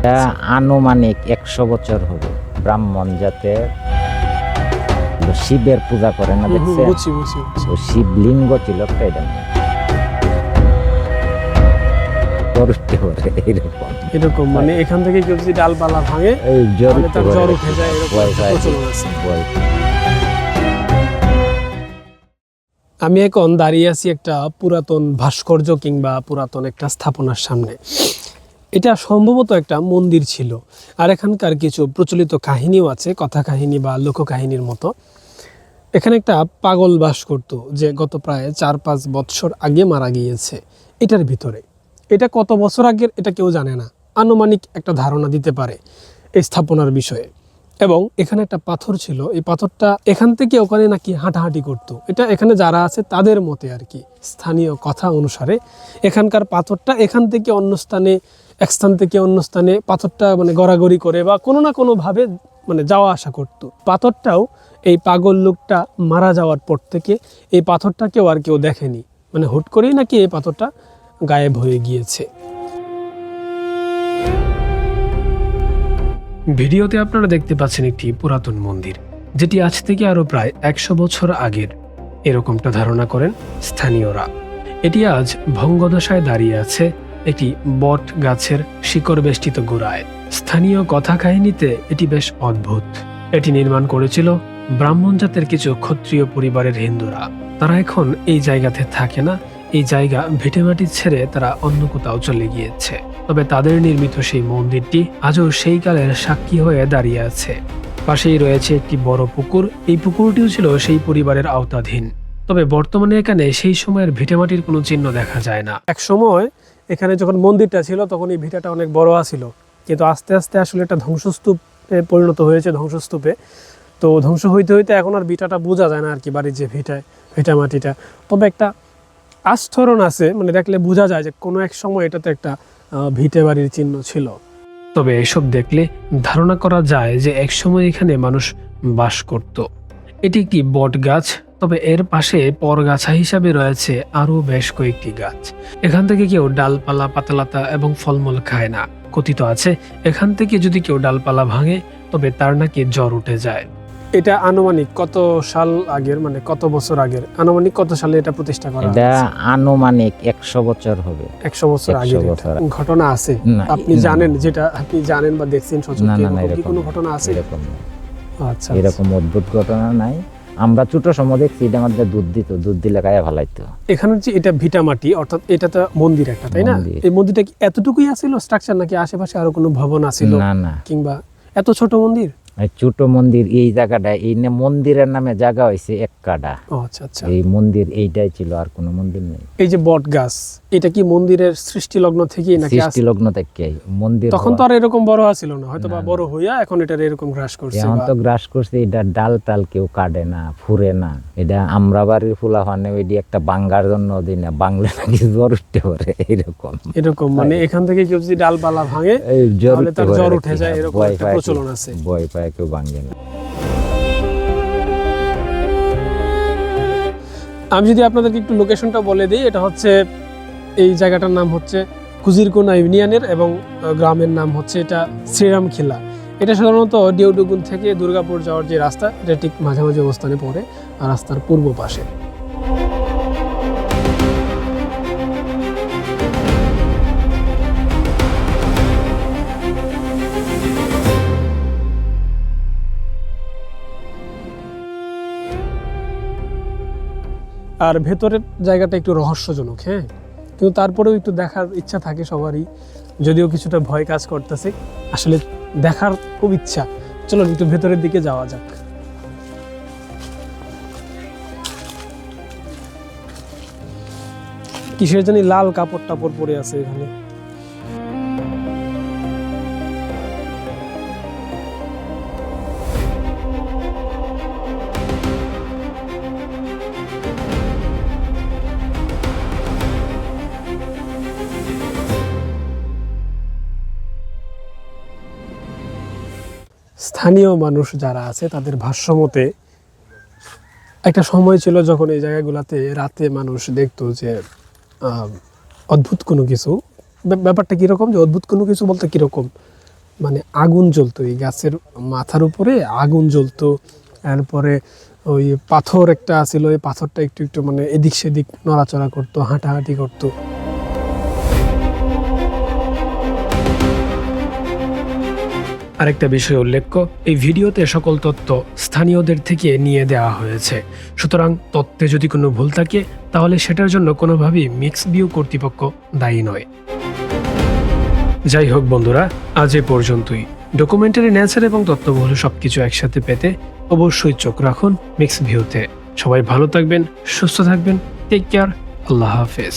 এটা আনুমানিক 100 বছর হবে। ব্রাহ্মণ জাতের শিবের পূজা করে না, দেখছে শিবলিঙ্গ ছিল একটা, এটা এরকম মানে এখান থেকে কেউ যদি ডালপালা ভাঙে তার জ্বর উঠে যায়, আমি এখন দাঁড়িয়ে আছি একটা পুরাতন ভাস্কর্য কিংবা পুরাতন একটা স্থাপনার সামনে। এটা সম্ভবত একটা মন্দির ছিল, আর এখানকার কিছু প্রচলিত কাহিনীও আছে, কথা কাহিনী বা লোককাহিনীর মতো। এখানে একটা পাগল বাস করত, যে গত প্রায় 4-5 বছর আগে মারা গিয়েছে এটার ভিতরে। এটা কত বছর আগের এটা কেউ জানে না, আনুমানিক একটা ধারণা দিতে পারে এই স্থাপনার বিষয়ে। এবং এখানে একটা পাথর ছিল, এই পাথরটা এখান থেকে ওখানে নাকি হাঁটাহাঁটি করতো। এটা এখানে যারা আছে তাদের মতে আর কি, স্থানীয় কথা অনুসারে এখানকার পাথরটা এখান থেকে অন্য স্থানে, এক স্থান থেকে অন্য স্থানে পাথরটা মানে গড়াগড়ি করে বা কোনো না কোনোভাবে মানে যাওয়া আসা করতো। পাথরটাও এই পাগল লোকটা মারা যাওয়ার পর থেকে এই পাথরটাকেও আর কেউ দেখেনি, মানে হুট করেই নাকি এই পাথরটা গায়েব হয়ে গিয়েছে। ভিডিওতে আপনারা দেখতে পাচ্ছেন একটি পুরাতন মন্দির, যেটি আজ থেকে আরো প্রায় 100 বছর আগের, এরকমটা ধারণা করেন স্থানীয়রা। এটি আজ ভঙ্গদশায় দাঁড়িয়ে আছে একটি বট গাছের শিকড় বেষ্টিত গোড়ায়। স্থানীয় কথা কাহিনীতে এটি বেশ অদ্ভুত। এটি নির্মাণ করেছিল ব্রাহ্মণ জাতের কিছু ক্ষত্রিয় পরিবারের হিন্দুরা। তারা এখন এই জায়গাতে থাকে না, এই জায়গা ভিটেমাটি ছেড়ে তারা অন্য কোথাও চলে গিয়েছে। তবে তাদের নির্মিত সেই মন্দিরটি আজও সেই কালের সাক্ষী হয়ে দাঁড়িয়ে আছে। পাশেই রয়েছে একটি বড় পুকুর, এই পুকুরটিও ছিল সেই পরিবারের আওতাধীন। তবে বর্তমানে এখানে সেই সময়ের ভিটেমাটির কোনো চিহ্ন দেখা যায় না। এক সময় এখানে যখন মন্দিরটা ছিল তখন এই ভিটাটা অনেক বড় ছিল, কিন্তু আস্তে আস্তে আসলে এটা ধ্বংসস্তূপে পরিণত হয়েছে, ধ্বংসস্তূপে। তো ধ্বংস হইতে হইতে এখন আর ভিটাটা বোঝা যায় না আর কি, বাড়ির যে ভিটামাটিটা। তবে একটা আস্তরণ আছে, মানে দেখলে বোঝা যায় যে কোনো এক সময় এটাতে একটা ভিটে বাড়ির চিহ্ন ছিল। তবে এসব দেখলে ধারণা করা যায় যে একসময় এখানে মানুষ বাস করত। এটি একটি বট গাছ, তবে এর পাশে পরগাছা হিসাবে রয়েছে আরো বেশ কয়েকটি গাছ। এখান থেকে কেউ ডালপালা, পাতালতা এবং ফলমূল খায় না। কথিত আছে এখান থেকে যদি কেউ ডালপালা ভাঙে তবে তার নাকি জ্বর উঠে যায়। এটা আনুমানিক কত সাল আগের, মানে কত বছর আগের, আনুমানিক কত সালে এটা প্রতিষ্ঠা করা? এটা আনুমানিক 100 বছর হবে। 100 বছর আগের ঘটনা আছে আপনি জানেন, যেটা আপনি জানেন বা দেখছেন সচক্ষে, কোনো ঘটনা আছে এরকম? আচ্ছা, এরকম অদ্ভুত ঘটনা নাই। আমরা ছোট সময় দেখছি এটা মধ্যে দুধ দিলে গায়ে ভালাইতো। এখানে যে এটা ভিটামাটি, অর্থাৎ এটা তো মন্দির একটা, তাই না? এই মন্দিরটা কি এতটুকুই আছিল স্ট্রাকচার, নাকি আশেপাশে আরো কোনো ভবন আছিল? না, কিংবা এত ছোট মন্দির? ছোট মন্দির এই জায়গাটা, এই মন্দিরের নামে জায়গা হয়েছে এক কাডা। আচ্ছা, এই মন্দির এইটাই ছিল, আর কোনো মন্দির নেই। এই যে বট গাছ, এটা কি মন্দিরের সৃষ্টি লগ্ন থেকে নাকি সৃষ্টি লগ্ন থেকে মন্দির? তখন তো আর এরকম বড় ছিল না, হয়তো বা বড় হইয়া এখন এটা এরকম গ্রাস করছে। এখন তো গ্রাস করছে, এটা ডাল টাল কেউ কাটে না, ফুরে না। এটা আমরা বাড়ির ফুলা ফানে ওইটি একটা বাঙ্গার জন্য দিই না, বাংলা নাকি জ্বর উঠতে পারে এরকম। মানে এখান থেকে কেউ যদি ডালপালা ভাঙে তাহলে তার জ্বর উঠে যায়, এরকম একটা প্রচলন আছে। ভয় পায় কেউ ভাঙে না। আমি যদি আপনাদেরকে একটু লোকেশনটা বলে দিই, এটা হচ্ছে, এই জায়গাটার নাম হচ্ছে কুজিরকোনা ইউনিয়নের এবং গ্রামের নাম হচ্ছে এটা শ্রীরামখিলা। এটা সাধারণত ডিউডুগুন থেকে দুর্গাপুর যাওয়ার যে রাস্তা, এটা ঠিক মাঝামাঝি অবস্থানে পড়ে, আর রাস্তার পূর্ব পাশে। আর ভেতরের জায়গাটা একটু রহস্যজনক, হ্যাঁ, কিন্তু তারপরেও একটু দেখার ইচ্ছা থাকে সবারই, যদিও কিছুটা ভয় কাজ করতেছে। আসলে দেখার খুব ইচ্ছা। চলো একটু ভেতরের দিকে যাওয়া যাক। কিসের জানি লাল কাপড় টাপড় পরে আছে এখানে। স্থানীয় মানুষ যারা আছে তাদের ভাষ্যমতে একটা সময় ছিল যখন এই জায়গাগুলোতে রাতে মানুষ দেখতো যে অদ্ভুত কোনো কিছু। ব্যাপারটা কীরকম, যে অদ্ভুত কোনো কিছু বলতে কীরকম, মানে আগুন জ্বলতো, এই গাছের মাথার উপরে আগুন জ্বলতো। এরপরে ওই পাথর একটা আছিল, ওই পাথরটা একটু একটু মানে এদিক সেদিক নড়াচড়া করতো, হাঁটাহাঁটি করতো। আরেকটা বিষয় উল্লেখ্য, এই ভিডিওতে সকল তথ্য স্থানীয়দের থেকে নিয়ে দেওয়া হয়েছে, সুতরাং তথ্যে যদি কোনো ভুল থাকে তাহলে সেটার জন্য কোনোভাবেই মিক্স ভিউ কর্তৃপক্ষ দায়ী নয়। যাই হোক বন্ধুরা, আজ এ পর্যন্তই। ডকুমেন্টারি নেচার এবং তথ্যবহুল সবকিছু একসাথে পেতে অবশ্যই চোখ রাখুন মিক্স ভিউতে। সবাই ভালো থাকবেন, সুস্থ থাকবেন, টেক কেয়ার, আল্লাহ হাফেজ।